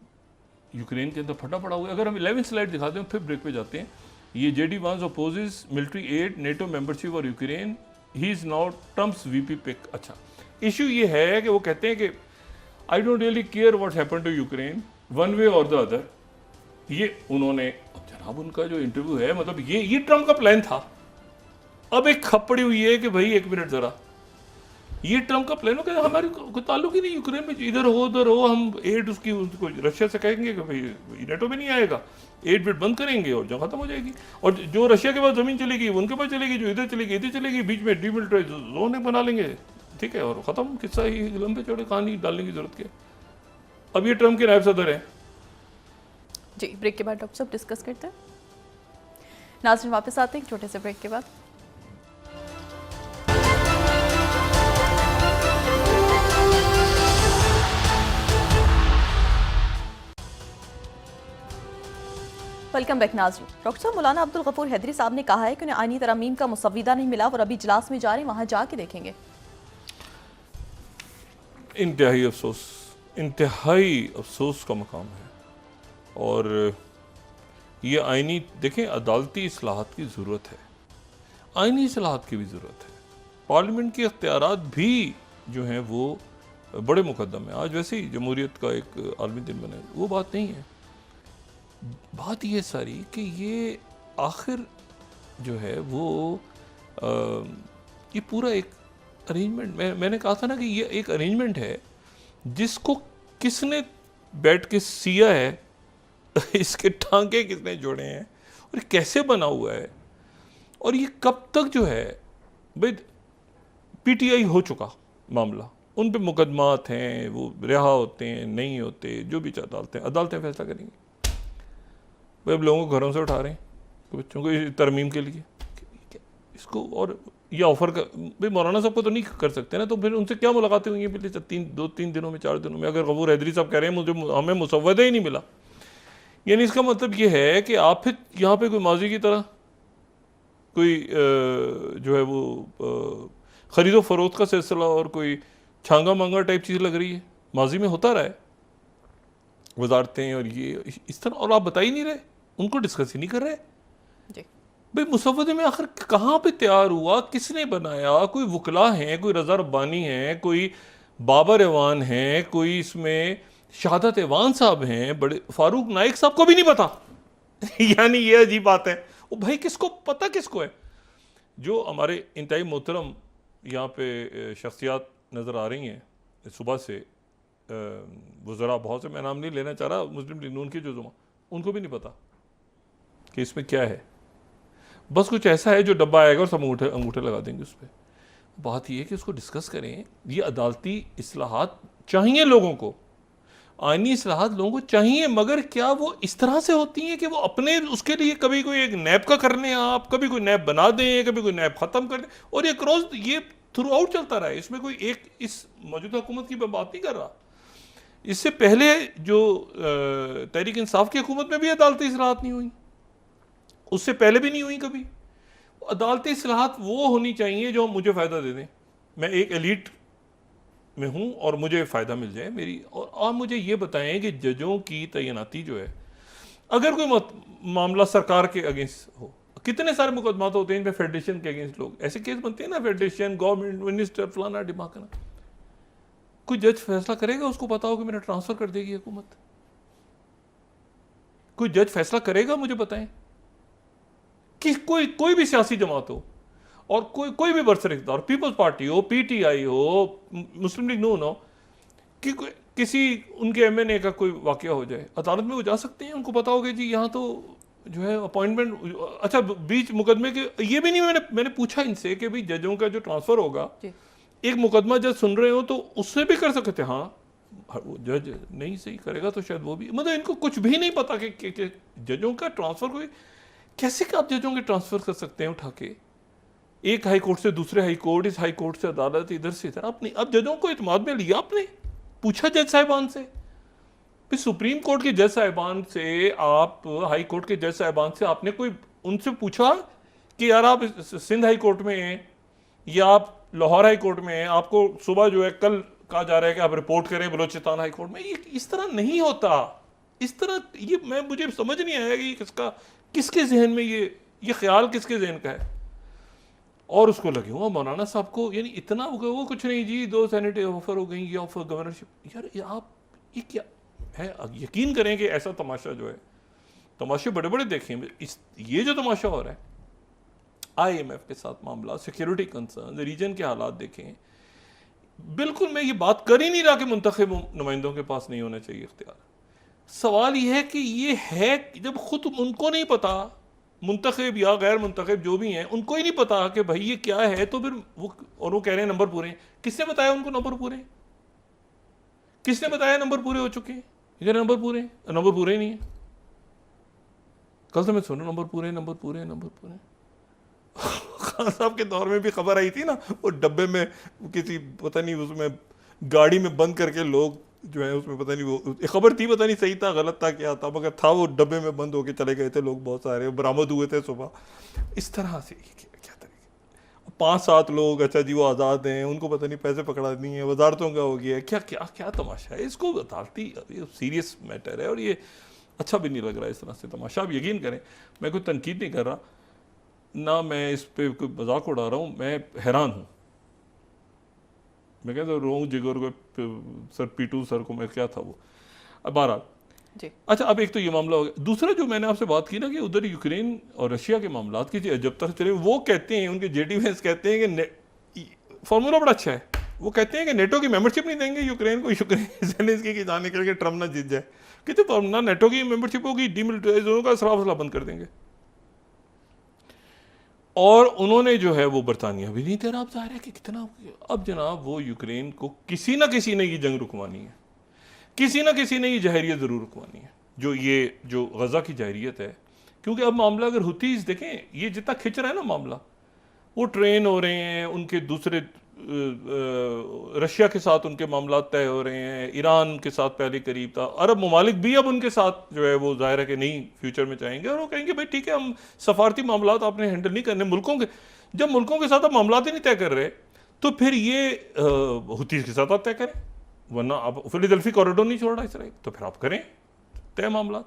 यूक्रेन के अंदर फटा पड़ा हुआ है। अगर हम 11 स्लाइड दिखाते हैं फिर ब्रेक पे जाते हैं। ये JD Vance opposes military aid, NATO membership और Ukraine, he is now Trump's VP pick. अच्छा, इशू ये है कि वो कहते हैं कि I don't really care what happened to Ukraine one way or the other. ये उन्होंने, अब जनाब उनका जो इंटरव्यू है, मतलब ये ट्रम्प का प्लान था। अब एक खपड़ी हुई है कि भाई एक मिनट जरा, ये ट्रम्प का प्लान हो कि हमारी कोई ताल्लुक ही नहीं यूक्रेन में, इधर हो उधर हो, हम एड उसकी उसको रशिया से कहेंगे कि भाई नेटो में नहीं आएगा, एड वेड बंद करेंगे और जंग खत्म हो जाएगी। और जो रशिया के पास ज़मीन चलेगी वो उनके पास चलेगी, जो इधर चलेगी इधर चलेगी, बीच में डीमिलिटराइज जोन बना लेंगे, ठीक है, और ख़त्म। किस्सा ही लंबे चौड़े कहानी डालने की जरूरत क्या। अब ये ट्रम्प के नायब सदर हैं। जी, ब्रेक के बाद डॉक्टर साहब डिस्कस करते हैं। नाज़रीन वापस आते हैं एक छोटे से ब्रेक के बाद। वेलकम बैक नाज़रीन। डॉक्टर साहब, मौलाना अब्दुल गफूर हैदरी साहब ने कहा है कि उन्हें आईनी तरमीम का मुसव्विदा नहीं मिला और अभी इजलास में जा रहे हैं, वहाँ जाके देखेंगे। इंतहाई अफसोस का मकाम है। और ये आईनी देखें, अदालती इस्लाहात की ज़रूरत है, आईनी इस्लाहात की भी ज़रूरत है। पार्लियामेंट के इख्तियारात भी जो हैं वो बड़े मुकद्दम है। आज वैसे ही जमहूरियत का एक आलमी दिन बने, वो बात नहीं है। बात ये सारी कि ये आखिर जो है वो ये पूरा एक अरेंजमेंट, मैंने कहा था ना कि ये एक अरेंजमेंट है जिसको किसने बैठ के सिया है, इसके टांके किसने जोड़े हैं और कैसे बना हुआ है, और ये कब तक जो है भाई पीटीआई हो चुका मामला, उन पे मुकदमात हैं, वो रिहा होते हैं नहीं होते, जो भी अदालतें फैसला करेंगी। भाई अब लोगों को घरों से उठा रहे हैं बच्चों को तरमीम के लिए, इसको और ये ऑफर कर भाई मौलाना साहब को तो नहीं कर सकते ना, तो फिर उनसे क्या मुलाकातें हुई हैं पिछले 2-3 दिनों में, 4 दिनों में? अगर गफूर हैदरी साहब कह रहे हैं मुझे हमें मुसव्वदा ही नहीं मिला, यानी इसका मतलब ये है कि आप फिर यहाँ पे कोई माजी की तरह कोई जो है वो ख़रीदो फरोख्त का सिलसिला और कोई छांगा मांगा टाइप चीज़ लग रही है। माजी में होता रहा है वजारतें और ये इस तरह, और आप बता ही नहीं रहे, उनको डिस्कस ही नहीं कर रहे जी। भाई मुसव्वदे में आखिर कहाँ पे तैयार हुआ, किसने बनाया? कोई वकला हैं, कोई रज़ा रब्बानी हैं, कोई बाबर एवान हैं, कोई इसमें शहादत एवान साहब हैं, बड़े फारूक नाइक साहब को भी नहीं पता। यानी ये अजीब बात है। वो भाई किसको पता, किसको है? जो हमारे इंतहाई मोहतरम यहाँ पे शख्सियात नज़र आ रही हैं सुबह से, वज़रा बहुत से, मैं नाम नहीं लेना चाह रहा, मुस्लिम लीग नून के जो जुमा, उनको भी नहीं पता कि इसमें क्या है। बस कुछ ऐसा है जो डब्बा आएगा और सब अंगूठे लगा देंगे उस पर। बात यह है कि उसको डिस्कस करें। ये अदालती इस्लाहात चाहिए लोगों को, आईनी इस्लाहात लोगों को चाहिए, मगर क्या वो इस तरह से होती हैं कि वो अपने उसके लिए कभी कोई एक नैब का कर लें, आप कभी कोई नैब बना दें, कभी कोई नैब ख़त्म कर दें, और ये क्रॉस ये थ्रू आउट चलता रहा है। इसमें कोई एक इस मौजूदा हुकूमत की मैं बात नहीं कर रहा, इससे पहले जो तहरीक इंसाफ की हुकूमत में भी अदालती इस्लाहात नहीं हुई, उससे पहले भी नहीं हुई कभी। अदालती इस्लाहात वो होनी चाहिए जो मुझे फ़ायदा दे दें, मैं एक एलीट में हूँ और मुझे फ़ायदा मिल जाए मेरी, और मुझे ये बताएं कि जजों की तैनाती जो है, अगर कोई मामला सरकार के अगेंस्ट हो, कितने सारे मुकदमात होते हैं इनमें फेडरेशन के अगेंस्ट, लोग ऐसे केस बनते हैं ना, फेडरेशन, गवर्नमेंट, मिनिस्टर, फलाना डिमाकना, कोई जज फैसला करेगा, उसको पता हो कि मेरा ट्रांसफ़र कर देगी हुकूमत? कोई जज फैसला करेगा? मुझे बताएं कि कोई भी सियासी जमात हो और कोई भी बरसर इख्तियार, पीपल्स पार्टी हो, पीटीआई हो, मुस्लिम लीग नून हो, कि किसी उनके एमएनए का कोई वाकया हो जाए, अदालत में वो जा सकते हैं, उनको पता होगा जी यहाँ तो जो है अपॉइंटमेंट, अच्छा बीच मुकदमे के, ये भी नहीं मैंने पूछा इनसे कि भाई जजों का जो ट्रांसफ़र होगा, एक मुकदमा जज सुन रहे हो तो उससे भी कर सकते हैं। हाँ, वो जज नहीं सही करेगा तो शायद वो भी, मतलब इनको कुछ भी नहीं पता कि जजों का ट्रांसफ़र कोई कैसे, कि आप जजों के ट्रांसफ़र कर सकते हैं उठा के एक हाई कोर्ट से दूसरे हाई कोर्ट, इस हाई कोर्ट से अदालत, इधर से इधर। आपने अब जजों को इत्मीनान में लिया, आपने पूछा जज साहिबान से, फिर सुप्रीम कोर्ट के जज साहिबान से, आप हाई कोर्ट के जज साहिबान से आपने कोई उनसे पूछा कि यार आप सिंध हाई कोर्ट में हैं या आप लाहौर हाई कोर्ट में हैं, आपको सुबह जो है कल कहा जा रहा है कि आप रिपोर्ट करें बलोचिस्तान हाई कोर्ट में? ये इस तरह नहीं होता, इस तरह ये मुझे समझ नहीं आया कि किसके जहन में ये ख्याल किसके जहन का है। और उसको लगे हुआ मौलाना साहब को, यानी इतना हो गया, वो कुछ नहीं जी 2 सेनेट ऑफर हो गई, ये ऑफर गवर्नरशिप। यार ये आप ये क्या है? यकीन करें कि ऐसा तमाशा जो है, तमाशे बड़े बड़े देखें, ये जो तमाशा हो रहा है IMF के साथ मामला, सिक्योरिटी कंसर्न, रीजन के हालात देखें, बिल्कुल मैं ये बात कर ही नहीं रहा कि मुंतखब नुमाइंदों के पास नहीं होना चाहिए इख्तियार। सवाल ये है कि ये है जब खुद उनको नहीं पता, मुंतखब या गैर मुंतखब जो भी हैं, उनको ही नहीं पता कि भाई ये क्या है, तो फिर वो कह रहे हैं नंबर पूरे हैं। किसने बताया उनको नंबर पूरे? किसने बताया नंबर पूरे हो चुके हैं? ये नंबर पूरे हैं, नंबर पूरे ही नहीं है। कल तो मैं सुना नंबर पूरे, नंबर पूरे, नंबर पूरे। खान साहब के दौर में भी खबर आई थी ना, वो डब्बे में किसी पता नहीं उसमें गाड़ी में बंद करके लोग जो है उसमें पता नहीं वो खबर थी, पता नहीं सही था गलत था क्या था, मगर था वो डब्बे में बंद होके चले गए थे लोग, बहुत सारे बरामद हुए थे सुबह। इस तरह से क्या तरीके 5-7 लोग, अच्छा जी वो आज़ाद हैं, उनको पता नहीं पैसे पकड़ा दिए, वजारतों का हो गया, क्या क्या क्या तमाशा है। इसको अदालती सीरियस मैटर है और ये अच्छा भी नहीं लग रहा है इस तरह से तमाशा। आप यकीन करें, मैं कोई तनकीद नहीं कर रहा ना, मैं इस पे कोई मजाक उड़ा रहा हूँ, मैं हैरान हूँ। मैं कहता रोऊँ जिगर को सर पीटू सर को, मैं क्या था वो। अब बहरहाल जी। अच्छा, अब एक तो ये मामला हो गया। दूसरा जो मैंने आपसे बात की ना कि उधर यूक्रेन और रशिया के मामला की जब तक चले, वो कहते हैं, उनके जेडी वेंस कहते हैं कि फॉर्मूला बड़ा अच्छा है। वो कहते हैं कि नेटो की मेंबरशिप नहीं देंगे यूक्रेन को, यूक्रेन ज़ेलेंस्की की जाने करके ट्रम्प ना जीत जाए, कि तो ना नेटो की मेंबरशिप होगी, डीमिलिटराइजेशन का सराफसला बंद कर देंगे। और उन्होंने जो है वो बरतानिया भी नहीं दे रहा। अब जाहिर है कि कितना, अब जनाब वो यूक्रेन को किसी ना किसी ने ये जंग रुकवानी है, किसी ना किसी ने ये जहरियत ज़रूर रुकवानी है, जो गज़ा की जहरियत है। क्योंकि अब मामला अगर हुतीज़ देखें, ये जितना खिंच रहा है ना मामला, वो ट्रेन हो रहे हैं उनके दूसरे रशिया के साथ उनके मामला तय हो रहे हैं, ईरान के साथ पहले करीब था, अरब ममालिक भी अब उनके साथ जो है वो जाहिर है कि नहीं फ्यूचर में चाहेंगे, और वो कहेंगे भाई ठीक है हम सफारती मामला आपने हैंडल नहीं करने मुल्कों के। जब मुल्कों के साथ आप मामला ही नहीं तय कर रहे तो फिर ये हुतीज़ के साथ आप तय करें, वरना आप फिलाडेल्फी कॉरिडोर नहीं छोड़ रहा इसराइल, तो फिर आप करें तय मामला।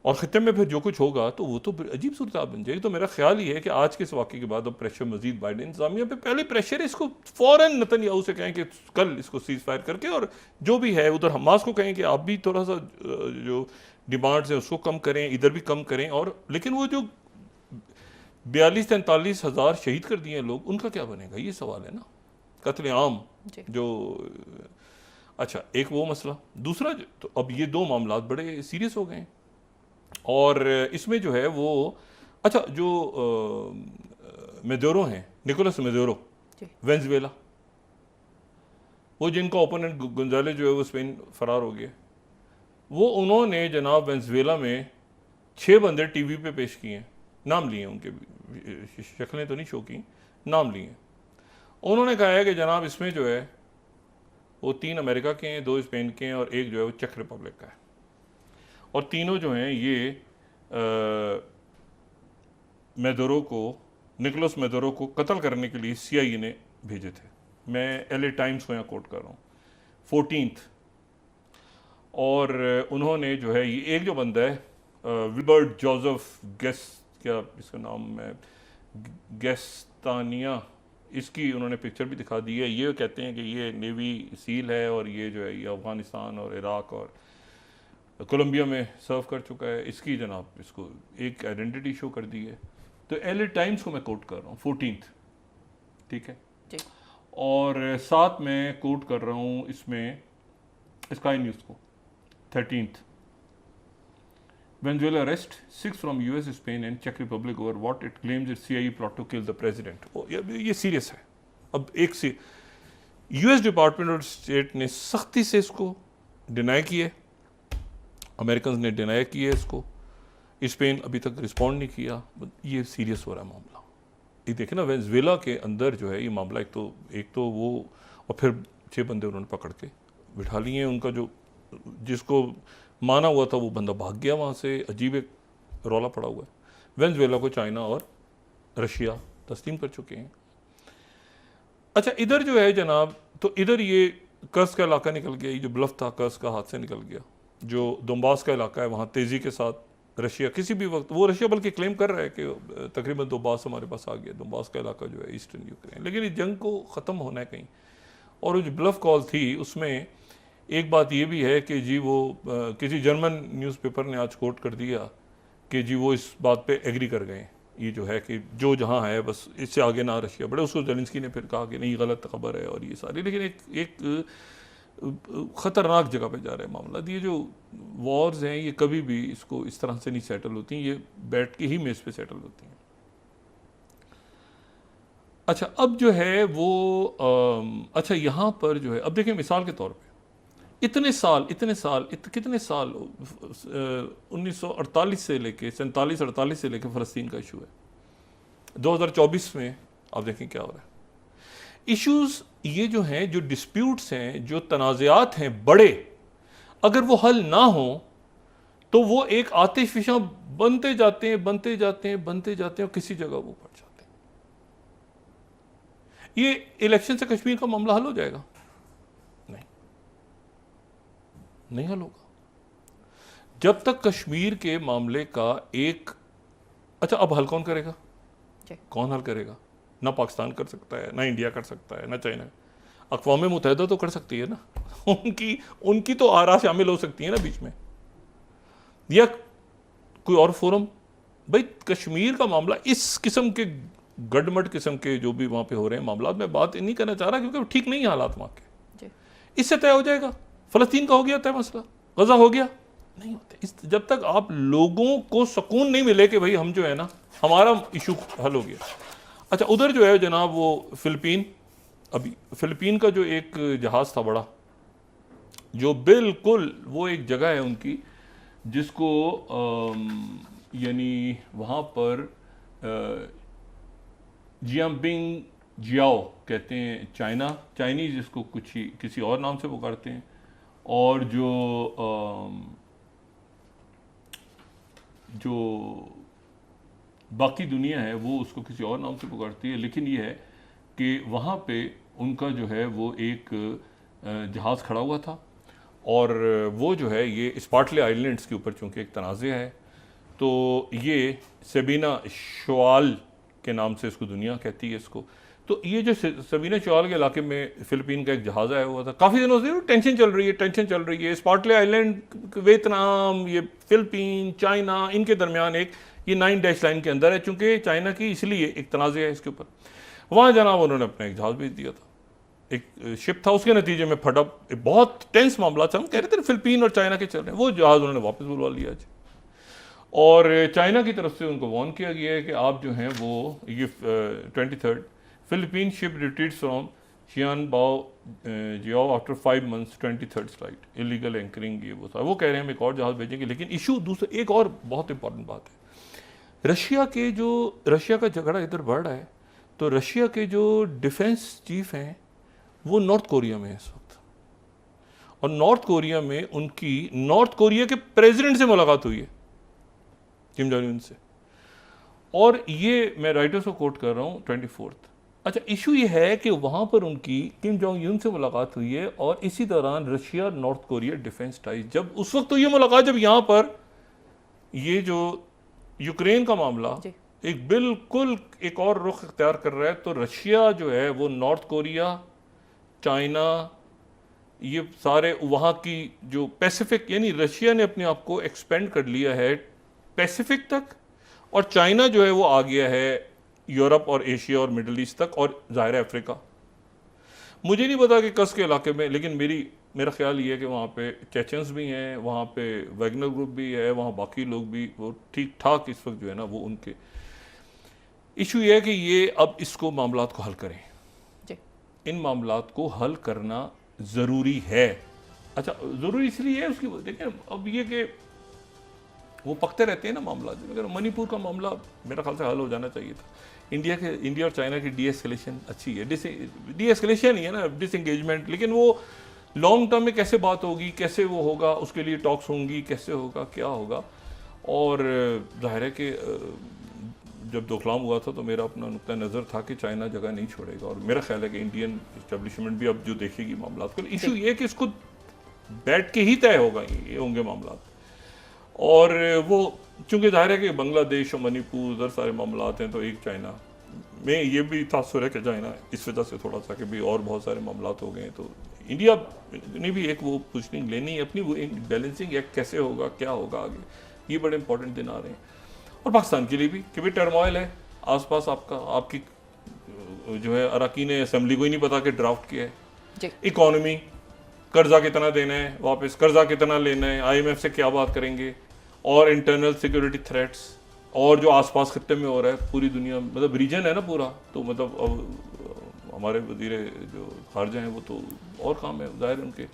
और ख़त्म में फिर जो कुछ होगा तो वो तो अजीब सूरत बन जाएगी। तो मेरा ख्याल ये है कि आज के इस वाक़े के बाद अब प्रेशर मजीद बाइडेन इंतजामिया पे, पहले प्रेशर है इसको फ़ौरन नेतन्याहू से कहें कि कल इसको सीज़ फायर करके, और जो भी है उधर हमास को कहें कि आप भी थोड़ा सा जो डिमांड्स हैं उसको कम करें, इधर भी कम करें। और लेकिन वो जो 42-43 हज़ार शहीद कर दिए लोग, उनका क्या बनेगा, ये सवाल है ना, कत्ले आम जो। अच्छा, एक वो मसला। दूसरा तो अब ये दो मामला बड़े सीरियस हो गए हैं, और इसमें जो है वो अच्छा जो मेदोरो हैं, निकोलस मेदोरो, वेनेजुएला, वो जिनका ओपोनेंट गोंजाले जो है वो स्पेन फरार हो गया, वो उन्होंने जनाब वेनेजुएला में 6 बंदे टीवी पे पेश किए हैं, नाम लिए उनके, शक्लें तो नहीं शो की, नाम लिए। उन्होंने कहा है कि जनाब इसमें जो है वो 3 अमेरिका के हैं, 2 स्पेन के हैं और एक जो है वो चेक रिपब्लिक का है, और तीनों जो हैं ये मेदोरो को, निकोलस मेदोरो को कत्ल करने के लिए CIA ने भेजे थे। मैं LA टाइम्स को यहाँ कोट कर रहा हूँ, 14th। और उन्होंने जो है ये एक जो बंदा है विल्बर्ट जोसेफ गेस, क्या इसका नाम है, गेस्तानिया, इसकी उन्होंने पिक्चर भी दिखा दी है। ये कहते हैं कि ये नेवी सील है और ये जो है ये अफ़गानिस्तान और इराक़ और कोलंबिया में सर्व कर चुका है। इसकी जनाब इसको एक आइडेंटिटी शो कर दी है। तो LA टाइम्स को मैं कोट कर रहा हूँ, 14th, ठीक है जी। और साथ में कोट कर रहा हूँ इसमें स्काई न्यूज़ को, 13th। Venezuela arrest 6 from US, Spain and Czech Republic over what it claims is CIA plot to kill the president। ये सीरियस है। अब एक से US डिपार्टमेंट ऑफ स्टेट ने सख्ती से इसको डिनाई किया, अमेरिकन ने डिनाई किया इसको, स्पेन अभी तक रिस्पॉन्ड नहीं किया। ये सीरियस हो रहा है मामला। ये देखें ना, वेनेजुएला के अंदर जो है ये मामला, एक तो वो, और फिर 6 बंदे उन्होंने पकड़ के बिठा लिए हैं। उनका जो जिसको माना हुआ था वो बंदा भाग गया वहाँ से, अजीब एक रौला पड़ा हुआ है। वेनेजुएला को चाइना और रशिया तस्लीम कर चुके हैं। अच्छा, इधर जो है जनाब, तो इधर ये कर्स का इलाका निकल गया, ये जो ब्लफ था कर्स का हाथ से निकल गया। जो दोम्बास का इलाका है वहाँ तेज़ी के साथ रशिया किसी भी वक्त, वो रशिया बल्कि क्लेम कर रहा है कि तकरीबन दोम्बास हमारे पास आ गया, दोम्बास का इलाका जो है ईस्टर्न यूक्रेन। लेकिन इस जंग को ख़त्म होना है कहीं। और वो जो ब्लफ कॉल थी उसमें एक बात ये भी है कि जी वो किसी जर्मन न्यूज़पेपर ने आज कोट कर दिया कि जी वो इस बात पे एग्री कर गए, ये जो है कि जो जहाँ है बस इससे आगे ना रशिया बढ़े। उसको ज़ेलेंस्की ने फिर कहा कि नहीं गलत खबर है और ये सारी, लेकिन एक ख़तरनाक जगह पे जा रहा है मामला। ये जो वॉर्स हैं ये कभी भी इसको इस तरह से नहीं सेटल होती, ये बैठ के ही मेज़ पे सेटल होती हैं। अच्छा, अब जो है वो अच्छा यहाँ पर जो है, अब देखें मिसाल के तौर पे कितने साल 1948 से लेके 47-48 से लेके फ़लस्तीन का इशू है। 2024 में आप देखें क्या हो रहा है। इश्यूज ये जो हैं, जो डिस्प्यूट्स हैं, जो तनाज़ात हैं बड़े, अगर वो हल ना हो तो वो एक आतिशफिशा बनते जाते हैं और किसी जगह वो पड़ जाते हैं। ये इलेक्शन से कश्मीर का मामला हल हो जाएगा? नहीं हल होगा जब तक कश्मीर के मामले का एक अच्छा, अब हल कौन करेगा? कौन हल करेगा? ना पाकिस्तान कर सकता है, ना इंडिया कर सकता है, ना चाइना। अक़वाम मुत्तहिदा तो कर सकती है ना उनकी तो आरा शामिल हो सकती है ना बीच में, या कोई और फोरम। भाई कश्मीर का मामला इस किस्म के गडमट किस्म के जो भी वहाँ पे हो रहे हैं मामला, मैं बात नहीं करना चाह रहा क्योंकि ठीक नहीं है हालात वहाँ के। इससे तय हो जाएगा। फ़लस्तीन का हो गया तय मसला, गज़ा हो गया? नहीं होता। जब तक आप लोगों को सुकून नहीं मिले कि भाई हम जो है ना, हमारा इशू हल हो गया। अच्छा, उधर जो है जनाब वो फ़िलिपीन, अभी फ़िलिपीन का जो एक जहाज़ था बड़ा, जो बिल्कुल वो एक जगह है उनकी जिसको यानी वहाँ पर जियांगबिंग जियाओ कहते हैं, चाइनीज़ जिसको कुछ ही किसी और नाम से पुकारते हैं, और जो बाकी दुनिया है वो उसको किसी और नाम से पुकारती है। लेकिन ये है कि वहाँ पे उनका जो है वो एक जहाज़ खड़ा हुआ था, और वो जो है ये स्पार्टले आइलैंड्स के ऊपर चूँकि एक तनाज़े है, तो ये सेबिना शोआल के नाम से इसको दुनिया कहती है इसको। तो ये जो सेबिना शोआल के इलाके में फ़िलिपीन का एक जहाज़ आया हुआ था, काफ़ी दिनों से टेंशन चल रही है। स्पार्टले आइलैंड, वियतनाम, ये फ़िलिपीन, चाइना, इनके दरमियान एक ये 9 डैश लाइन के अंदर है, चूँकि चाइना की इसलिए एक तनाज़े है इसके ऊपर। वहाँ जनाब उन्होंने अपना एक जहाज़ भेज दिया था, एक शिप था, उसके नतीजे में फटअप, एक बहुत टेंस मामला था। हम कह रहे थे फ़िलिपीन और चाइना के चल रहे हैं, वो जहाज़ उन्होंने वापस बुलवा लिया आज। और चाइना की तरफ से उनको वार्न किया गया है कि आप जो हैं वो ये 23rd Philippine ship retreats from Xianbin Jiao after 5 months 23rd flight, illegal anchoring, ये वो था। वो कह रहे हैं हम एक और जहाज़ भेजेंगे। लेकिन इशू दूसरा, एक और बहुत इंपॉर्टेंट बात है, रशिया का झगड़ा इधर बढ़ रहा है, तो रशिया के जो डिफेंस चीफ हैं वो नॉर्थ कोरिया में है इस वक्त, और नॉर्थ कोरिया में उनकी नॉर्थ कोरिया के प्रेसिडेंट से मुलाकात हुई है, किम जोंग उन से। और ये मैं राइटर्स को कोट कर रहा हूँ 24th। अच्छा, इशू ये है कि वहाँ पर उनकी किम जोंग उन से मुलाकात हुई है, और इसी दौरान Russia north Korea defence ties, जब उस वक्त तो ये मुलाकात, जब यहाँ पर ये जो यूक्रेन का मामला एक बिल्कुल एक और रुख इख्तियार कर रहा है, तो रशिया जो है वो नॉर्थ कोरिया, चाइना, ये सारे वहाँ की जो पैसिफिक, यानी रशिया ने अपने आप को एक्सपेंड कर लिया है पैसिफिक तक, और चाइना जो है वो आ गया है यूरोप और एशिया और मिडल ईस्ट तक, और ज़ाहिर है अफ्रीका। मुझे नहीं पता कि कस के इलाके में, लेकिन मेरा ख्याल ये है कि वहाँ पे चेचन्स भी हैं, वहाँ पे वैगनर ग्रुप भी है, वहाँ बाकी लोग भी वो ठीक ठाक इस वक्त जो है ना वो उनके। इशू ये है कि ये अब इसको मामलात को हल करें, इन मामलात को हल करना ज़रूरी है। अच्छा, ज़रूरी इसलिए है उसकी, देखिए अब ये कि वो पकते रहते हैं ना मामला। अगर मणिपुर का मामला मेरा ख्याल से हल हो जाना चाहिए था। इंडिया और चाइना की डी-एस्केलेशन अच्छी है, डी-एस्केलेशन ही है ना, डिसएंगेजमेंट, लेकिन वो लॉन्ग टर्म में कैसे बात होगी, कैसे वो होगा, उसके लिए टॉक्स होंगी, कैसे होगा, क्या होगा। और जाहिर है कि जब दोकलाम हुआ था तो मेरा अपना नुक्ता नज़र था कि चाइना जगह नहीं छोड़ेगा, और मेरा ख्याल है कि इंडियन इस्टेब्लिशमेंट भी अब जो देखेगी मामला को। इशू ये है कि इसको बैठ के ही तय होगा, ये होंगे मामला। और वो चूँकि जाहिर है कि बांग्लादेश और मणिपुर उधर सारे मामला हैं, तो एक चाइना में ये भी तासुर है कि चाइना इस वजह से थोड़ा सा कि भी और बहुत सारे मामला हो गए हैं, तो इंडिया ने भी एक वो पोजीशनिंग लेनी है अपनी, वो एक बैलेंसिंग एक्ट कैसे होगा, क्या होगा आगे, ये बड़े इंपॉर्टेंट दिन आ रहे हैं। और पाकिस्तान के लिए भी कि भी टर्मोइल है आसपास, आपकी जो है अरकान असेंबली को ही नहीं पता कि ड्राफ्ट क्या है, इकॉनमी, कर्जा कितना देना है वापस, कर्जा कितना लेना है, IMF से क्या बात करेंगे, और इंटरनल सिक्योरिटी थ्रेट्स, और जो आसपास खत्ते में हो रहा है पूरी दुनिया, मतलब रीजन है ना पूरा, तो मतलब अब हमारे वज़ीर जो खारजा हैं वो तो और काम है जाहिर उनके।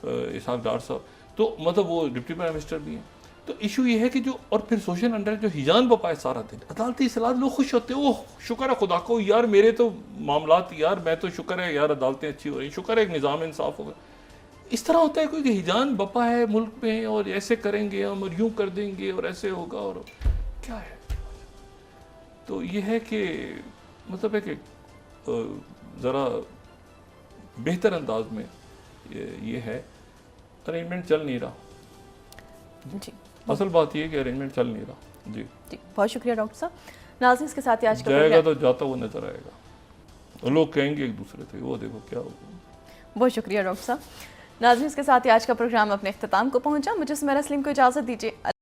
इसहाक डार साहब, तो मतलब वो डिप्टी प्राइम मिनिस्टर भी हैं। तो इशू ये है कि जो, और फिर सोशल अंडर जो हिजान बपा है सारा दिन, अदालती इस्लाहत, लोग खुश होते हैं, ओह शुक्र है खुदा को यार, मेरे तो मामलात यार, मैं तो शुक्र है यार अदालतें अच्छी हो रही, शुक्र है एक निज़ाम इंसाफ होगा। इस तरह होता है कोई कि हिजान बपा है मुल्क में, और ऐसे करेंगे हम, और यूँ कर देंगे, और ऐसे होगा, और क्या है। तो ये है कि मतलब है कि ज़रा बेहतर अंदाज में ये है, अरेंजमेंट चल नहीं रहा जी। असल बात ये है कि अरेंजमेंट चल नहीं रहा। जी जी, बहुत शुक्रिया डॉक्टर साहब। नाज़रीन, इसके साथ ही आज का जाएगा तो जाता हुआ नजर आएगा, और लोग कहेंगे एक दूसरे से, वो देखो क्या होगा। बहुत शुक्रिया डॉक्टर साहब। नाज़रीन, इसके साथ ही आज का प्रोग्राम अपने इख्तिताम को पहुंचा। मुझे सुमेरा सलीम को इजाज़त दीजिए।